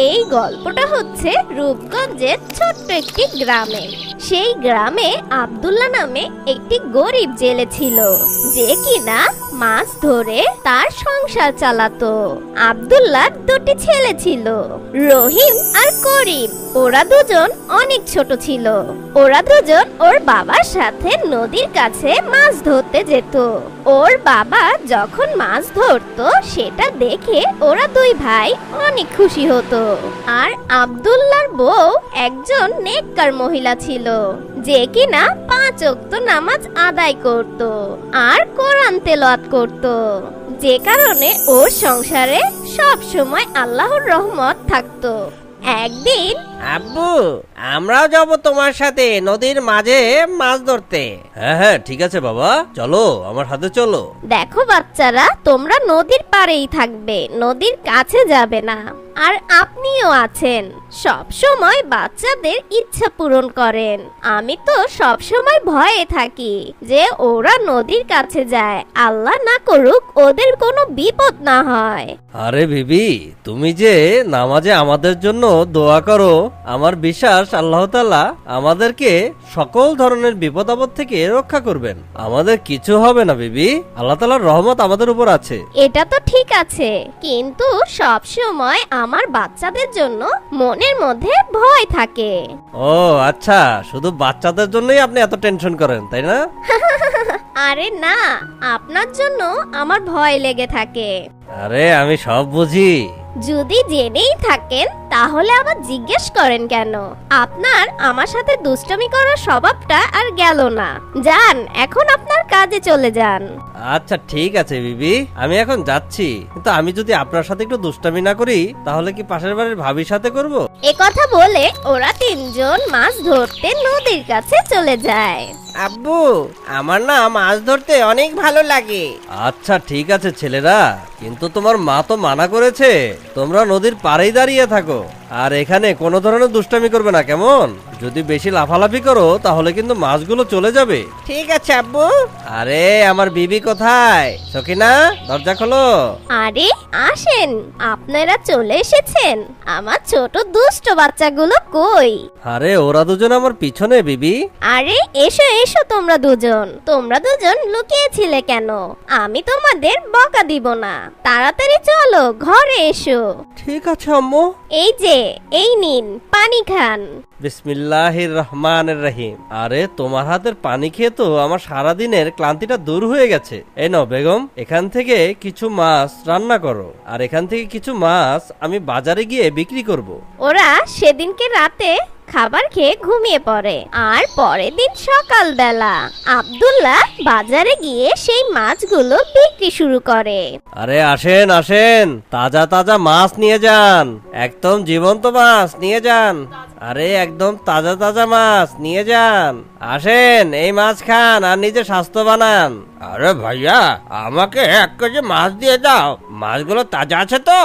এই গল্পটা হচ্ছে রূপগঞ্জের ছোট্ট একটি গ্রামে। সেই গ্রামে আব্দুল্লাহ নামে একটি গরিব জেলে ছিল, যে কিনা মাছ ধরে তার সংসার চালাতো। আব্দুল্লাহর দুটি ছেলে ছিল, রহিম আর করিম। ওরা দুজন অনেক ছোট ছিল। ওরা দুজন ওর বাবার সাথে নদীর কাছে মাছ ধরতে যেত। ওর বাবা যখন মাছ ধরতো সেটা দেখে ওরা দুই ভাই অনেক খুশি হতো। আর আব্দুল্লাহর বউ একজন নেককার মহিলা ছিল, যে কিনা 5 ওয়াক্ত নামাজ আদায় করত আর কোরআন তেলাওয়াত করত, যে কারণে ওর সংসারে সব সময় আল্লাহর রহমত থাকতো। একদিন, আব্বু, আমরাও যাব তোমার সাথে নদীর মাঝে মাছ ধরতে। হ্যাঁ হ্যাঁ, ঠিক আছে বাবা, চলো আমার সাথে চলো। দেখো বাচ্চারা, তোমরা নদীর পাড়েই থাকবে, নদীর কাছে যাবে না। আর আপনিও আছেন, সব সময় বাচ্চাদের ইচ্ছা পূরণ করেন। আমি তো সব সময় ভয়ে থাকি যে ওরা নদীর কাছে যায়, আল্লাহ না করুক ওদের কোনো বিপদ না হয়। আরে বিবি, তুমি যে নামাজে আমাদের জন্য দোয়া করো, আমার বিশ্বাস আল্লাহ তাআলা আমাদেরকে সকল ধরনের বিপদ আপদ থেকে রক্ষা করবেন। আমাদের কিছু হবে না বিবি, আল্লাহ তাআলার রহমত আমাদের উপর আছে। এটা তো ঠিক আছে, কিন্তু সব সময় আমার বাচ্চাদের জন্য মনের মধ্যে ভয় থাকে। ও আচ্ছা, শুধু বাচ্চাদের জন্যই আপনি এত টেনশন করেন, তাই না? আরে না, আপনার জন্য আমার ভয় লেগে থাকে। আরে আমি সব বুঝি। যদি জেনেই থাকেন তাহলে আবার জিজ্ঞেস করেন কেন? আপনার আমার সাথে দুষ্টামি করার স্বভাবটা আর গেল না। যান, এখন আপনার কাজে চলে যান। আচ্ছা ঠিক আছে বিবি, আমি এখন যাচ্ছি, কিন্তু আমি যদি আপনার সাথে একটু দুষ্টামি না করি তাহলে কি পাশের বাড়ির ভাবির সাথে করব? এ কথা বলে ওরা তিনজন মাছ ধরতে নদীর কাছে চলে যায়। আব্বু, আমার না মাছ ধরতে অনেক ভালো লাগে। আচ্ছা ঠিক আছে ছেলেরা, কিন্তু তোমার মা তো মানা করেছে তোমরা নদীর পাড়েই দাঁড়িয়ে থাকো, আর এখানে কোনো ধরনের দুষ্টামি করবে না, কেমন? যদি বেশি লাফালাফি করো তাহলে কিন্তু মাছগুলো চলে যাবে। ঠিক আছে আব্বু। আরে আমার বিবি কোথায়? সকিনা, দরজা খোলো। আরে আসেন, আপনারা চলে এসেছেন। আমার ছোট দুষ্ট বাচ্চাগুলো কই? আরে ওরা দুজন আমার পিছনে বিবি। আরে এসো এসো, তোমরা দুজন লুকিয়েছিলে কেন? আমি তোমাদের বকা দিব না, তাড়াতাড়ি চলো ঘরে এসো। ঠিক আছে আম্মু। এই যে, এই নিন, পানি খান। বিসমিল্লাহির রহমানির রহিম। আরে তোমার হাতের পানি খেয়ে তো আমার সারাদিনের ক্লান্তিটা দূর হয়ে গেছে। এই নাও বেগম, এখান থেকে কিছু মাছ রান্না করো, আর এখান থেকে কিছু মাছ আমি বাজারে গিয়ে বিক্রি করব। ওরা সেদিনকে রাতে খাবার খেয়ে ঘুমিয়ে পড়ে, আর পরের দিন সকালবেলা আব্দুল্লাহ বাজারে গিয়ে সেই মাছগুলো বিক্রি শুরু করে। আরে আসেন আসেন, তাজা তাজা মাছ নিয়ে যান, একদম জীবন্ত মাছ নিয়ে যান। আরে একদম তাজা তাজা মাছ নিয়ে যান, আসেন এই মাছ খান আর নিজে স্বাস্থ্য বানান। আরে ভাইয়া, আমাকে 1 কেজি মাছ দিয়ে দাও। মাছগুলো তাজা আছে তো?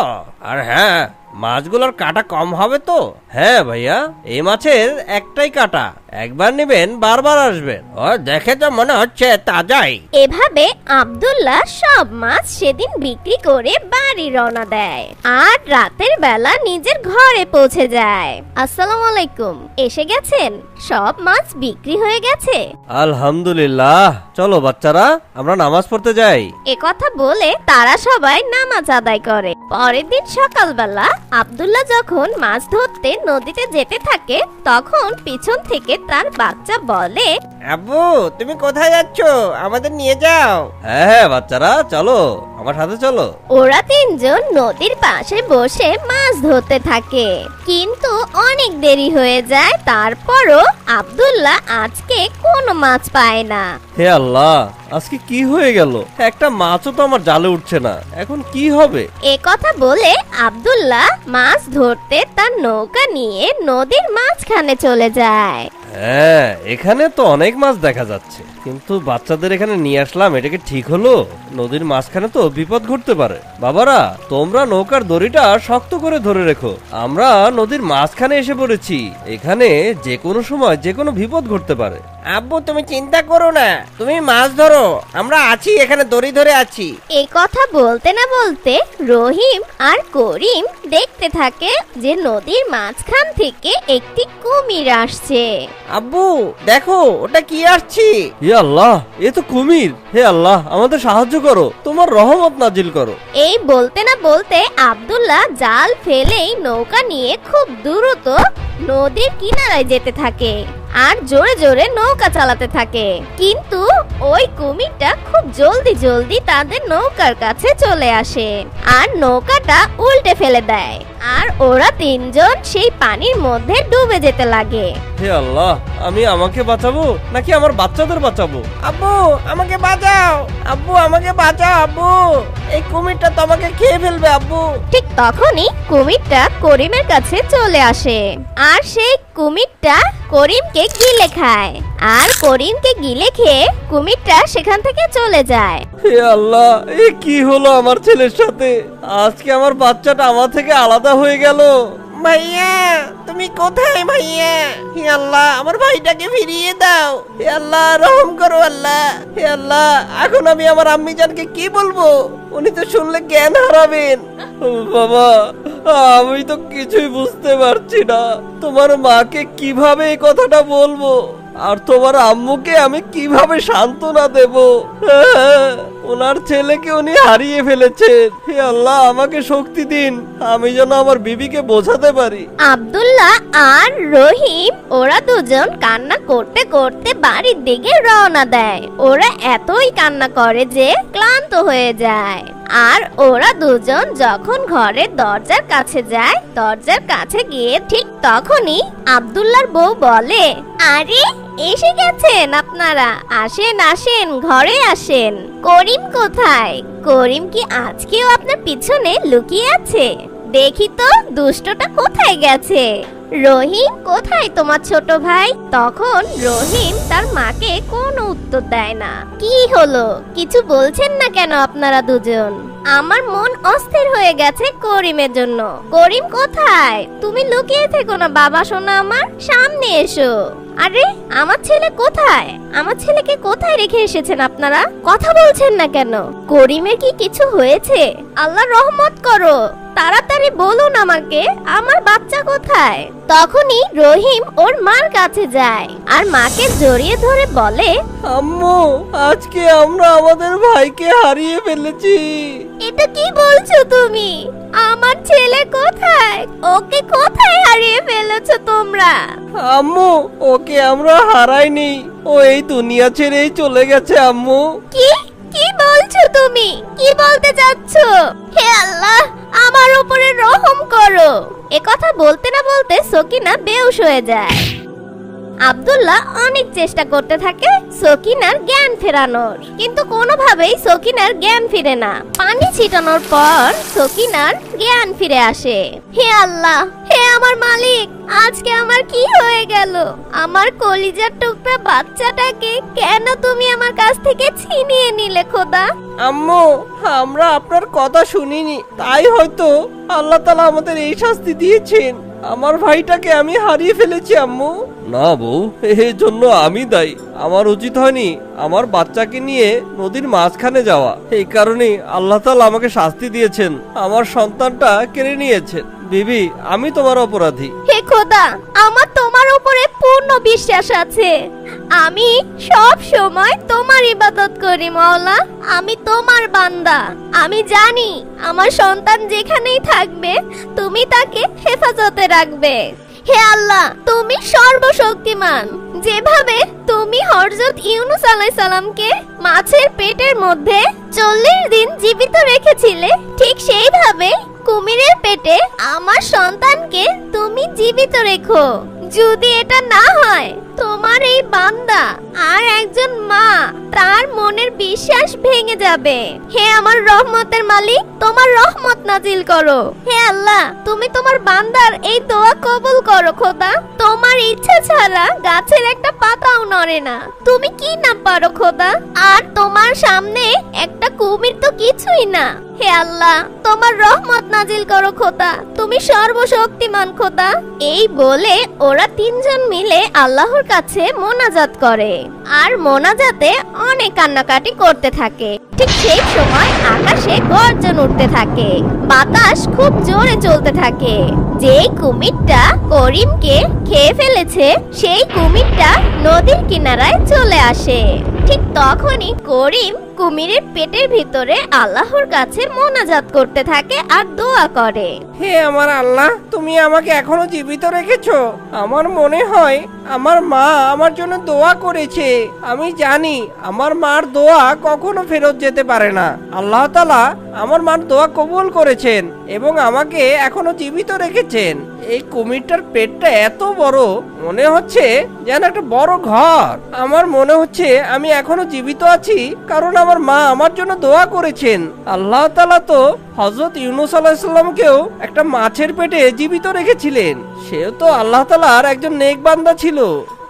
আর হ্যাঁ, মাছগুলোর কাঁটা কম হবে তো? হ্যাঁ ভাইয়া, এই মাছের একটাই কাঁটা, একবার নেবেন বারবার আসবেন। ও দেখে তো মনে হচ্ছে তাজাই। এভাবে আব্দুল্লাহ সব মাছ সেদিন বিক্রি করে বাড়ি রওনা দেয়, আর রাতের বেলা নিজের ঘরে পৌঁছে যায়। আসসালামু আলাইকুম, এসে গেছেন? সব মাছ বিক্রি হয়ে গেছে? আলহামদুলিল্লাহ। চলো বাচ্চারা, আমরা নামাজ পড়তে যাই। এ কথা বলে তারা সবাই নামাজ আদায় করে। পরের দিন সকালবেলা আব্দুল্লাহ যখন মাছ ধরতে নদীতে যেতে থাকে, তখন পিছন থেকে তার বাচ্চা বলে, আব্বু, তুমি কোথায় যাচ্ছ? আমাদের নিয়ে যাও। হ্যাঁ হ্যাঁ বাচ্চারা, চলো আমার সাথে চলো। ওরা তিনজন নদীর পাশে বসে মাছ ধরতে থাকে, কিন্তু অনেক দেরি হয়ে যায়। তারপরও আব্দুল্লাহ আজকে কোনো মাছ পায় না। হে আল্লাহ, আজকে কি হয়ে গেল? একটা মাছও তো আমার জালে উঠছে না, এখন কি হবে? এ কথা বলে আব্দুল্লাহ মাছ ধরতে তার নৌকা নিয়ে নদীর মাঝখানে চলে যায়। হ্যাঁ, এখানে তো অনেক মাছ দেখা যাচ্ছে, কিন্তু বাচ্চাদের এখানে নিয়ে আসলাম, এটা কি ঠিক হলো? নদীর মাঝখানে তো বিপদ ঘটতে পারে। বাবারা, তোমরা নৌকার দড়িটা শক্ত করে ধরে রেখো, আমরা নদীর মাঝখানে এসে পড়েছি, এখানে যে কোনো সময় যে কোনো বিপদ ঘটতে পারে। আব্বু তুমি চিন্তা করো না, তুমি মাছ ধরো, আমরা আছি এখানে, দড়ি ধরে আছি। এই কথা বলতে না বলতে রহিম আর করিম দেখতে থাকে যে নদীর মাঝখান থেকে একটি কুমির আসছে। আব্বু দেখো ওটা কি আসছে। হে আল্লাহ, এ তো কুমির। হে আল্লাহ, আমাদের সাহায্য করো, তোমার রহমত নাজিল করো। এই বলতে না বলতে আব্দুল্লাহ জাল ফেলেই নৌকা নিয়ে খুব দ্রুত নদীর কিনারায় যেতে থাকে আর জোরে জোরে নৌকা চালাতে থাকে। কিন্তু ওই কুমিরটা খুব জলদি জলদি তাদের নৌকার কাছে চলে আসে আর নৌকাটা উল্টে ফেলে দেয় আর ওরা তিনজন সেই পানির মধ্যে ডুবে যেতে লাগে। হে আল্লাহ, আমি আমাকে বাঁচাবো নাকি আমার বাচ্চাদের বাঁচাবো? আব্বু আমাকে বাঁচাও, আব্বু আমাকে বাঁচাও, আব্বু এই কুমিরটা তোমাকে খেয়ে ফেলবে আব্বু। ঠিক তখনই কুমিরটা করিমের কাছে চলে আসে আর সেই কুমিরটা করিমকে গিলে খায় আর করিমকে গিলে খেয়ে কুমিরটা সেখান থেকে চলে যায়। হে আল্লাহ, এ কি হলো আমার ছেলের সাথে? আজকে আমার বাচ্চাটা আমার থেকে আলাদা হয়ে গেল। ভাইয়া তুমি কোথায় ভাইয়া? হে আল্লাহ আমার ভাইটাকে ফিরিয়ে দাও, হে আল্লাহ রহম করো আল্লাহ। হে আল্লাহ এখন আমি আমার আম্মি জানকে কি বলবো? উনি তো শুনলে জ্ঞান হারাবেন। বাবা, আমি তো কিছুই বুঝতে পারছি না। তোমার মাকে কিভাবে এই কথাটা বলবো আর তোমার আম্মুকে আমি কিভাবে সান্ত্বনা দেব? ওনার ছেলেকে উনি হারিয়ে ফেলেছেন। হে আল্লাহ, আমাকে শক্তি দিন, আমি যেন আমার বিবিকে বোঝাতে পারি। আব্দুল্লাহ আর রহিম ওরা দুজন কান্না করতে করতে বাড়ির দিকে রওনা দেয়। ওরা এতই কান্না করে যে ক্লান্ত হয়ে যায়। আর ওরা দুজন যখন ঘরের দরজার কাছে যায়, দরজার কাছে গিয়ে ঠিক তখনই আব্দুল্লাহর বউ বলে, আরে এসে গেছেন আপনারা, আসেন আসেন ঘরে আসেন। করিম কোথায়? করিম কি আজকেও আপনার পিছনে লুকিয়ে আছে? দেখি তো দুষ্টটা কোথায় গেছে। রহিম কোথায় তোমার ছোট ভাই? তখন রহিম তার মাকে কোনো উত্তর দেয় না। কি হলো, কিছু বলছেন না কেন আপনারা দুজন? আমার মন অস্থির হয়ে গেছে করিমের জন্য। করিম কোথায়? তুমি লুকিয়ে থেকো না বাবা সোনা, আমার সামনে এসো। আরে আমার ছেলে কোথায়? আমার ছেলেকে কোথায় রেখে এসেছেন আপনারা? কথা বলছেন না কেন? করিমের কি কিছু হয়েছে? আল্লাহ রহমত করো, তাড়াতাড়ি বলুন আমাকে, আমার বাচ্চা কোথায়? তখনই রহিম ওর মার কাছে যায় আর মাকে জড়িয়ে ধরে বলে, আম্মু, আজকে আমরা আমাদের ভাইকে হারিয়ে ফেলেছি। এটা কি বলছো তুমি? আমার ছেলে কোথায়? ওকে কোথায় হারিয়ে ফেলেছো তোমরা? আম্মু, ওকে আমরা হারাইনি, ও এই দুনিয়া ছেড়েই চলে গেছে আম্মু। কি কি বলছো তুমি? কি বলতে চাচ্ছ? হে আল্লাহ, আমার উপরে রহম করো। এ কথা বলতে না বলতে সকিনা বেহুশ হয়ে যায়। আব্দুল্লাহ অনেক চেষ্টা করতে থাকে সকিনার জ্ঞান ফেরানোর, কিন্তু কোনোভাবেই সকিনার জ্ঞান ফিরে না। পানি ছিটানোর পর সকিনার জ্ঞান ফিরে আসে। হে আল্লাহ, হে আমার মালিক, আজকে আমার কি হয়ে গেল? আমার কলিজার টুকরা বাচ্চাটাকে কেন তুমি আমার কাছ থেকে ছিনিয়ে নিলে খোদা? আম্মু আমরা আপনার কথা শুনিনি, তাই হয়তো আল্লাহ তাআলা আমাদের এই শাস্তি দিয়েছেন। আমার ভাইটাকে আমি হারিয়ে ফেলেছি আম্মু। না বউ, এই জন্য আমি দায়ী। আমার উচিত হয়নি আমার বাচ্চাকে নিয়ে নদীর মাঝখানে যাওয়া। এই কারণে আল্লাহ তাআলা আমাকে শাস্তি দিয়েছেন, আমার সন্তানটা কেড়ে নিয়েছেন। বিবি, আমি তোমার অপরাধী। হে খোদা, আমার তোমার উপরে পূর্ণ বিশ্বাস আছে। আমি সব সময় তোমার ইবাদত করি মাওলা। আমি তোমার বান্দা। আমি জানি আমার সন্তান যেখানেই থাকবে তুমি তাকে হেফাজতে রাখবে। হে আল্লাহ, তুমি সর্বশক্তিমান। যেভাবে তুমি হযরত ইউনূস আলাইহিস সালামকে মাছের পেটের মধ্যে 40 দিন জীবিত রেখেছিলে, ঠিক সেইভাবে কুমিরের পেটে আমার সন্তানকে তুমি জীবিত রেখো। যদি এটা না হয়, তোমার এই বান্দা আর একজন মা তার মনের বিশ্বাস ভেঙে যাবে। হে আমার রহমতের মালিক, তোমার রহমত নাজিল করো। হে আল্লাহ, তুমি তোমার বান্দার এই দোয়া কবুল করো খোদা। তোমার ইচ্ছা ছাড়া গাছের একটা পাতাও নড়ে না। তুমি কি না পারো খোদা? আর তোমার সামনে একটা কুমির তো কিছুই না। হে আল্লাহ, তোমার রহমত নাজিল করো খোদা, তুমি সর্বশক্তিমান খোদা। এই বলে ওরা তিনজন মিলে আল্লাহর কাছে মোনাজাত করে আর মোনাজাতে অনেক কান্নাকাটি করতে থাকে। ঠিক সেই সময় আকাশে গর্জন উঠতে থাকে, বাতাস খুব জোরে চলতে থাকে। যেই কুমিরটা করিমকে খেয়ে ফেলেছে সেই কুমিরটা নদীর কিনারায় চলে আসে। ঠিক তখনই করিম কুমিরের পেটের ভিতরে আল্লাহর কাছে মোনাজাত করতে থাকে আর দোয়া করে। হে আমার আল্লাহ, তুমি আমাকে এখনো জীবিত রেখেছো। আমার মনে হয় আমার মা আমার জন্য দোয়া করেছে। আমি জানি আমার মার দোয়া কখনো ফেরত যেতে পারে না। আল্লাহ তাআলা আমার মার দোয়া কবুল করেছেন এবং আমাকে এখনো জীবিত রেখেছেন। এই কুমিরটার পেটটা এত বড়, মনে হচ্ছে যেন একটা বড় ঘর। আমার মনে হচ্ছে আমি এখনো জীবিত আছি কারণ আমার মা আমার জন্য দোয়া করেছেন। আল্লাহ তাআলা তো হযরত ইউনূস আলাইহিস সালামকেও একটা মাছের পেটে জীবিত রেখেছিলেন। সেও তো আল্লাহ তাআলার একজন নেক বান্দা ছিল,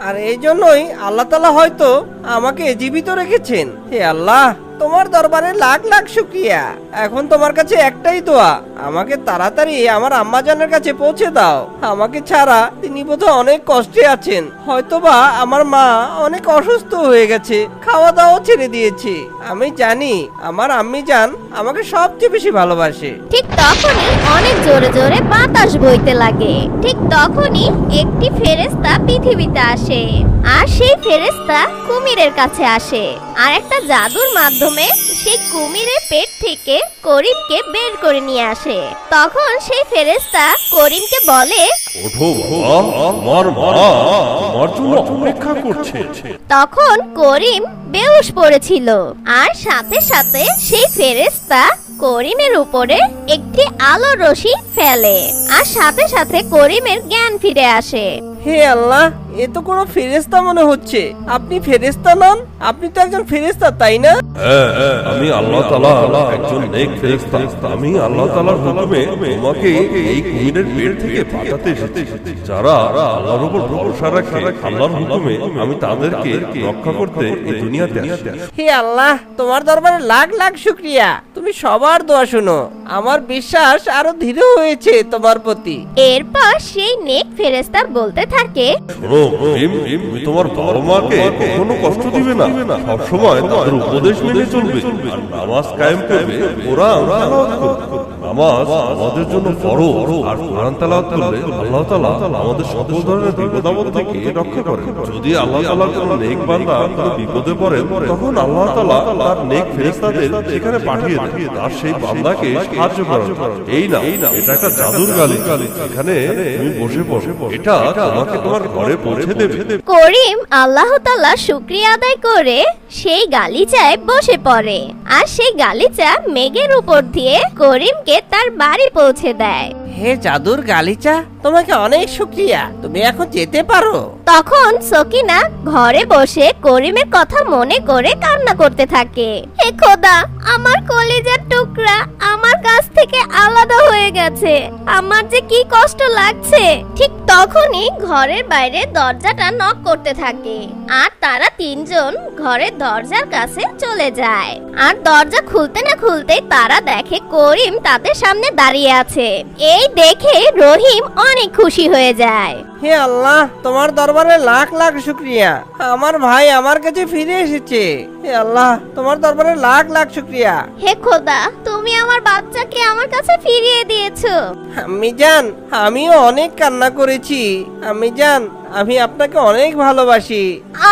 আর এই জন্যই আল্লাহ তাআলা হয়তো আমাকে জীবিত রেখেছেন। হে আল্লাহ, তোমার দরবারে লাখ লাখ শুকরিয়া। এখন তোমার কাছে একটাই দোয়া, আমাকে তাড়াতাড়ি আমার আম্মাজানের কাছে পৌঁছে দাও। আমাকে ছাড়া তিনি বোধহয় অনেক কষ্টে আছেন। হয়তোবা আমার মা অনেক অসুস্থ হয়ে গেছে, খাওয়া দাওয়া ছেড়ে দিয়েছে। আমি জানি আমার আম্মি জান আমাকে সবচেয়ে বেশি ভালোবাসে। ঠিক তখনই অনেক জোরে জোরে বাতাস বইতে লাগে। ঠিক তখনই একটি ফেরেশতা পৃথিবীতে আসে আর সেই ফেরেশতা কুমিরের কাছে আসে আর একটা জাদুর মাধ্যমে সেই কুমিরের পেট থেকে করিমকে বের করে নিয়ে আসে। তখন সেই ফেরেশতা করিমকে বলে, ওঠো বাবা, তোমার মা তোমার জন্য অপেক্ষা করছে। তখন করিম বেহুশ পড়েছিল আর সাথে সাথে সেই ফেরেশতা করিমের উপরে একটি আলোর রশ্মি ফেলে আর সাথে সাথে করিমের জ্ঞান ফিরে আসে। হে আল্লাহ, এ তো কোনো ফেরেশতা মনে হচ্ছে। আপনি ফেরেশতা নন? আপনি তো একজন ফেরেশতা, তাই না? হ্যাঁ, আমি আল্লাহ তাআলা একজন নেক ফেরেশতা। আমি আল্লাহ তাআলার হুকুমে তোমাকে এই কুমিরের পেট থেকে পাঠাতে এসেছি। যারা আল্লাহর উপর ভরসা রাখে, আল্লাহর হুকুমে আমি তাদেরকে রক্ষা করতে এই দুনিয়াতে আসি। হে আল্লাহ, তোমার দরবারে লাখ লাখ শুকরিয়া। তুমি সবার দোয়া শোনো। আমার বিশ্বাস আরো দৃঢ় হয়েছে তোমার প্রতি। এরপর সেই নেক ফেরেশতা বলতে থাকে, শোনো করিম, তুমি তোমার বাবা মাকে কখনো কষ্ট দিবে না। সবসময় তাদের উপদেশ মেনে চলবে আর নামাজ কায়েম করবে। কোরআন তেলাওয়াত করবে। নামাজ আমাদের জন্য ফরজ, আর কোরআন তেলাওয়াত করলে আল্লাহ তাআলা আমাদের সকল ধরনের বিপদ আপদ থেকে রক্ষা করেন। যদি আল্লাহ তাআলার কোনো নেক বান্দা কোনো বিপদে পড়ে, তখন আল্লাহ তাআলা তার নেক ফেরেশতাদের সেখানে পাঠিয়ে দেন আর সেই বান্দাকে সাহায্য করেন। এই না, এটা একটা জাদুর গালিচা। এখানে তুমি বসে বসে এটা তোমাকে তোমার ঘরে পৌঁছে দেবে। করিম আল্লাহ তাআলা শুকরিয়া আদায় করে সেই গালিচায় বসে পড়ে আর সেই গালিচা মেঘের উপর দিয়ে করিমকে তার বাড়ি পৌঁছে দেয়। হে জাদুর গালিচা, তোমাকে অনেক শুকরিয়া। তুমি এখন যেতে পারো। তখন সকিনা ঘরে বসে করিমের কথা মনে করে কান্না করতে থাকে। হে খোদা, আমার কলিজার টুকরা আমার কাছ থেকে আলাদা হয়ে গেছে। আমার যে কি কষ্ট লাগছে। ঠিক তখনই ঘরের বাইরে দরজাটা নক করতে থাকে আর তারা তিনজন ঘরের দরজার কাছে চলে যায়। আর দরজা খুলতে না খুলতেই তারা দেখে করিম তাদের সামনে দাঁড়িয়ে আছে। এই দেখে রহিম অনেক খুশি হয়ে যায়। হে আল্লাহ, তোমার দরবারে লাখ লাখ শুকরিয়া। আমার ভাই আমার কাছে ফিরে এসেছে। হে আল্লাহ, তোমার দরবারে লাখ লাখ শুকরিয়া। হে খোদা, তুমি আমার বাচ্চাকে আমার কাছে ফিরিয়ে দিয়েছো। আম্মি জান, আমিও অনেক কান্না করেছি। আম্মি জান, আমি আপনাকে অনেক ভালোবাসি।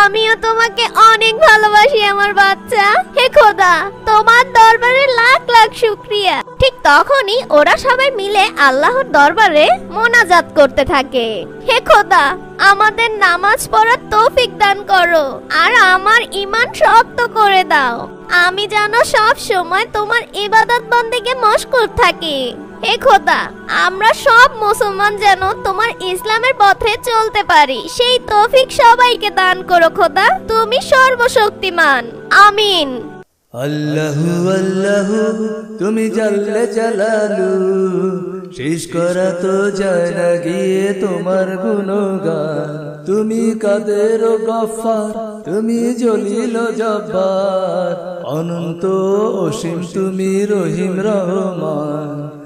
আমিও তোমাকে অনেক ভালোবাসি আমার বাচ্চা। হে খোদা, তোমার দরবারে লাখ লাখ শুকরিয়া। ঠিক তখনই ওরা সবাই মিলে আল্লাহর দরবারে মোনাজাত করতে থাকে। হে খোদা, আমাদের নামাজ পড়ার তৌফিক দান করো আর আমার ঈমান শক্ত করে দাও। আমি যেন সব সময় তোমার ইবাদত বন্দেগে মশগুল থাকি। হে খোদা, আমরা সব মুসলমান যেন তোমার ইসলামের পথে চলতে পারি, সেই তৌফিক সবাইকে দান করো খোদা। তুমি সর্বশক্তিমান। আমিন। আল্লাহু আল্লাহু তুমি জাল্লে জালালু, শেষ করা তো যায় না গিয়ে তোমার গুণগান। তুমি কাদের গফফার, তুমি জলিল জব্বার, অনন্ত অসীম তুমি রহিম রহমান।